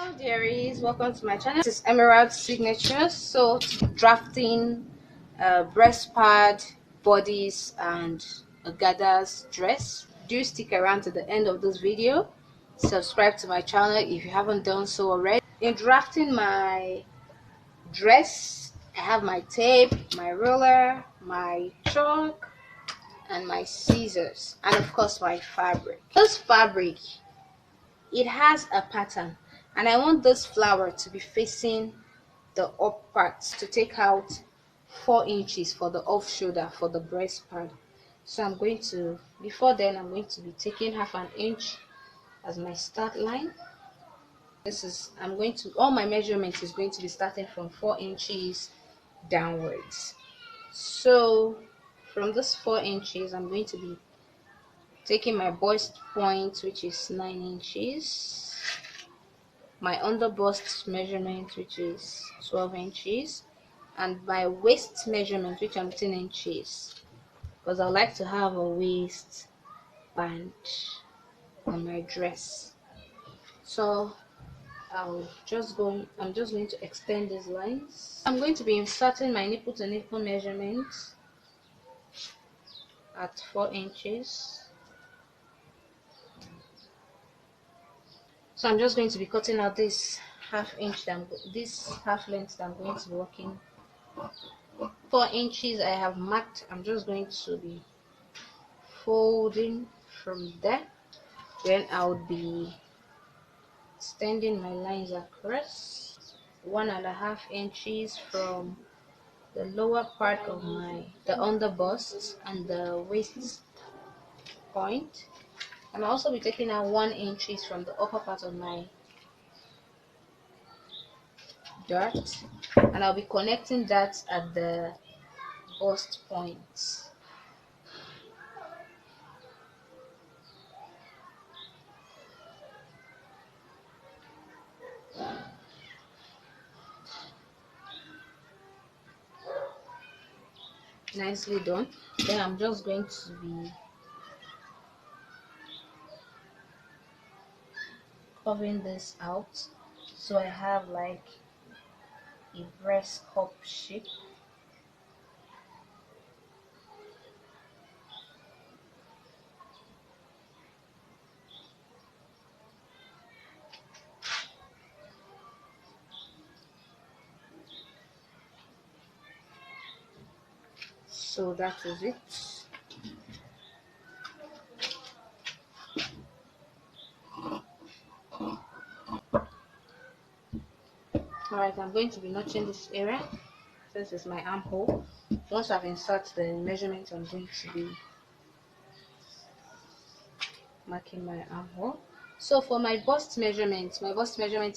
Hello dearies, welcome to my channel. This is Emerald Signature. So drafting breast pad, bodice and a gathers dress. Do stick around to the end of this video. Subscribe to my channel if you haven't done so already. In drafting my dress, I have my tape, my ruler, my chalk and my scissors, and of course my fabric. This fabric, it has a pattern, and I want this flower to be facing the up parts to take out 4 inches for the off shoulder for the breast pad. So I'm going to, before then, I'm going to be taking half an inch as my start line. This is, I'm going to, all my measurements is going to be starting from 4 inches downwards. So from this 4 inches, I'm going to be taking my bust point, which is 9 inches, my under bust measurement, which is 12 inches, and my waist measurement, which I'm 10 inches, because I like to have a waist band on my dress. So I'm just going to extend these lines. I'm going to be inserting my nipple to nipple measurement at 4 inches. So I'm just going to be cutting out this half inch this half length that I'm going to be working. 4 inches I have marked. I'm just going to be folding from there. Then I'll be extending my lines across 1.5 inches from the lower part of the under bust and the waist point. And I'll also be taking out 1 inches from the upper part of my dart, and I'll be connecting that at the bust point. Nicely done. Then I'm just going to be covering this out so I have like a breast cup shape. So that is it. Alright, I'm going to be notching this area. This is my armhole. Once I've inserted the measurement, I'm going to be marking my armhole. So for my bust measurement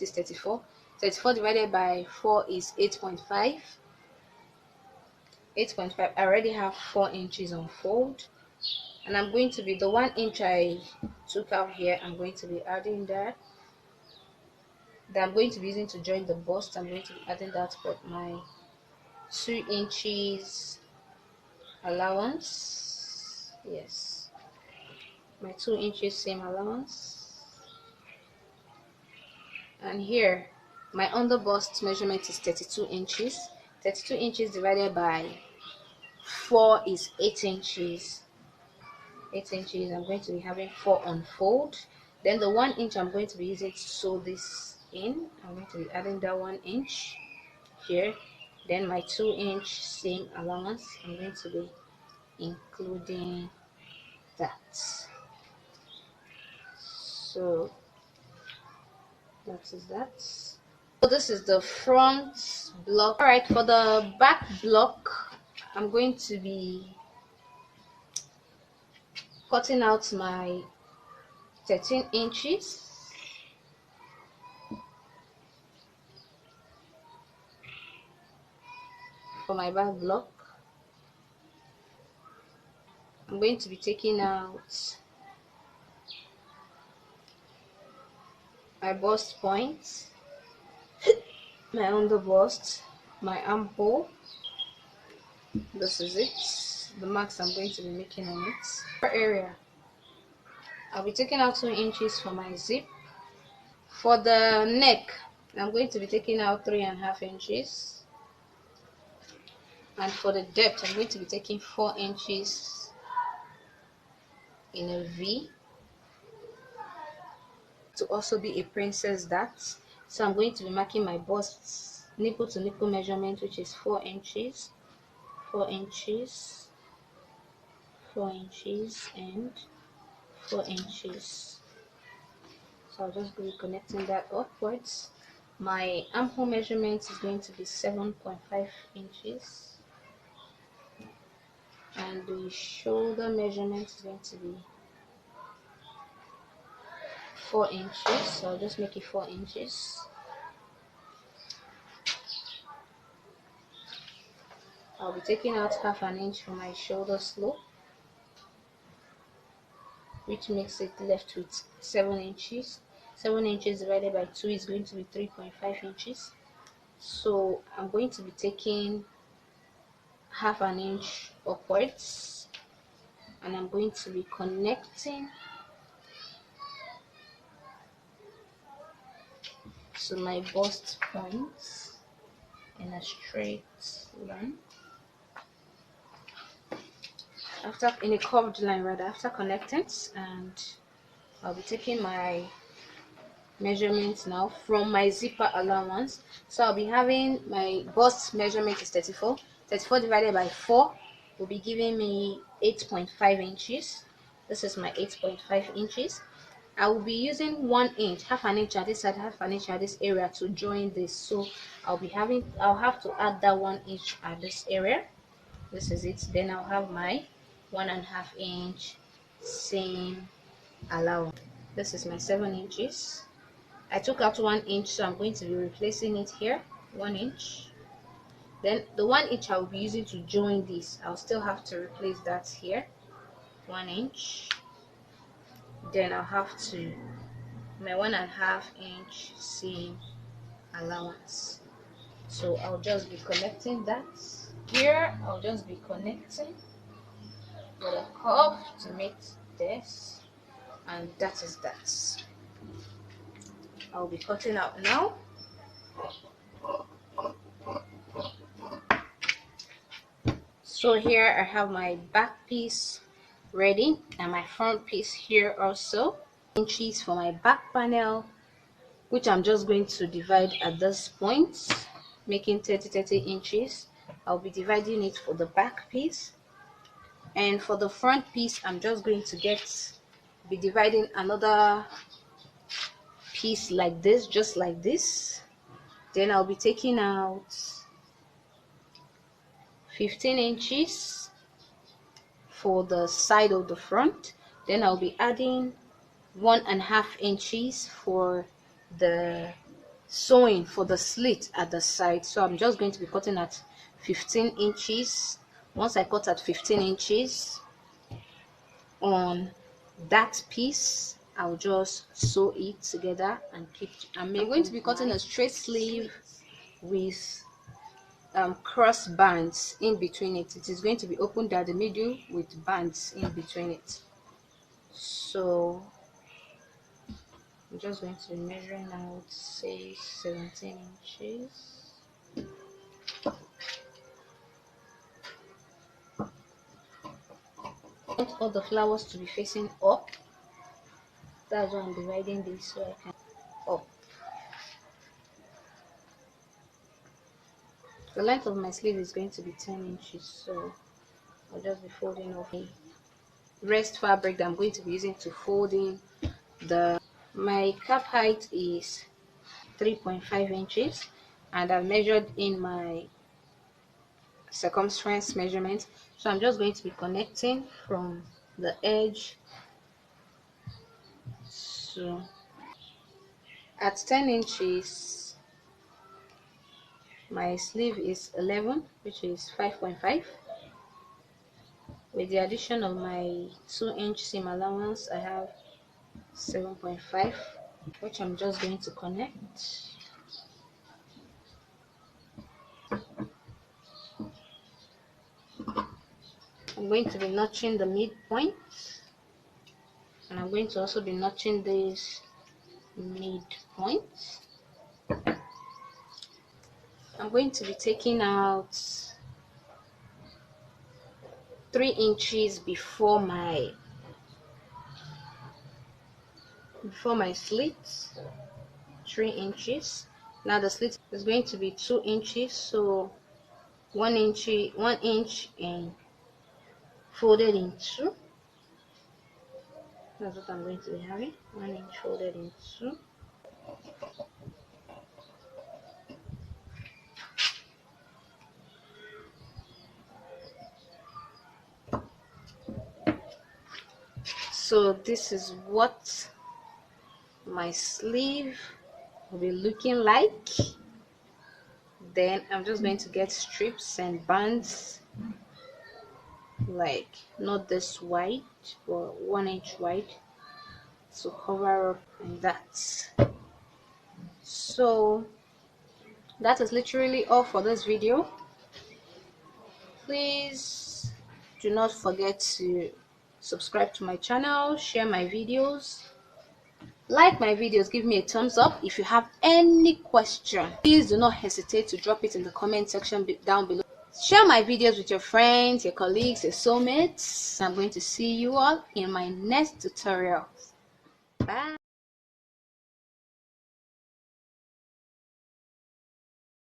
is 34. 34 divided by 4 is 8.5. 8.5. I already have 4 inches on fold, and I'm going to be, the 1 inch I took out here, I'm going to be adding that I'm going to be using to join the bust. I'm going to be adding that for my 2 inches allowance. Yes, my 2 inches same allowance. And here my under bust measurement is 32 inches. 32 inches divided by 4 is 8 inches. 8 inches. I'm going to be having 4 on fold. Then the 1 inch I'm going to be using to sew this in. I'm going to be adding that 1 inch here. Then my 2 inch seam allowance, I'm going to be including that. So that is that. So this is the front block. Alright, for the back block, I'm going to be cutting out my 13 inches. For my back block, I'm going to be taking out my bust point, my under bust, my armhole. This is it, the marks I'm going to be making on it. For area, I'll be taking out 2 inches for my zip. For the neck, I'm going to be taking out 3.5 inches, and for the depth I'm going to be taking 4 inches in a V to also be a princess dart. So I'm going to be marking my bust nipple to nipple measurement, which is 4 inches, 4 inches, 4 inches, and 4 inches. So I'll just be connecting that upwards. My armhole measurement is going to be 7.5 inches, and the shoulder measurement is going to be 4 inches. So I'll just make it 4 inches. I'll be taking out 1/2 inch from my shoulder slope, which makes it left with 7 inches. 7 inches divided by 2 is going to be 3.5 inches. So I'm going to be taking 1/2 inch upwards, and I'm going to be connecting to my bust points in a straight line. After in a curved line rather, after connecting, and I'll be taking my measurements now from my zipper allowance. So I'll be having my bust measurement is 34. 34 divided by 4 will be giving me 8.5 inches. This is my 8.5 inches. I will be using 1 inch, 1/2 inch at this side, 1/2 inch at this area to join this. So I'll have to add that 1 inch at this area. This is it. Then I'll have my 1.5 inch seam allowance. This is my 7 inches. I took out 1 inch, so I'm going to be replacing it here. 1 inch. Then the 1 inch I will be using to join this, I'll still have to replace that here. 1 inch. Then I'll have to my 1.5 inch seam allowance. So I'll just be connecting that here. I'll just be connecting with a curve to make this, and that is that. I'll be cutting out now. So here I have my back piece ready, and my front piece here also. Inches for my back panel, which I'm just going to divide at this point, making 30 inches. I'll be dividing it for the back piece, and for the front piece I'm just going to be dividing another piece like this, just like this. Then I'll be taking out 15 inches for the side of the front. Then I'll be adding 1.5 inches for the sewing for the slit at the side. So I'm just going to be cutting at 15 inches. Once I cut at 15 inches on that piece, I'll just sew it together and I'm going to be cutting a straight sleeve with cross bands in between it. It is going to be opened at the middle with bands in between it. So I'm just going to be measuring out, say 17 inches. I want all the flowers to be facing up. That's why I'm dividing this, so I can up. The length of my sleeve is going to be 10 inches, so I'll just be folding off the rest fabric that I'm going to be using to fold in my cap height is 3.5 inches, and I've measured in my circumference measurement. So I'm just going to be connecting from the edge. So at 10 inches my sleeve is 11, which is 5.5. With the addition of my 2-inch seam allowance, I have 7.5, which I'm just going to connect. I'm going to be notching the midpoint, and I'm going to also be notching this midpoint. I'm going to be taking out 3 inches before my slit. 3 inches. Now the slit is going to be 2 inches, so 1 inch and folded in 2. That's what I'm going to be having. 1 inch folded in 2. So this is what my sleeve will be looking like. Then I'm just going to get strips and bands, like not this wide but 1 inch wide, to cover up and that. So that is literally all for this video. Please do not forget to subscribe to my channel, share my videos, like my videos, give me a thumbs up. If you have any question, please do not hesitate to drop it in the comment section down below. Share my videos with your friends, your colleagues, your soulmates. I'm going to see you all in my next tutorial. Bye.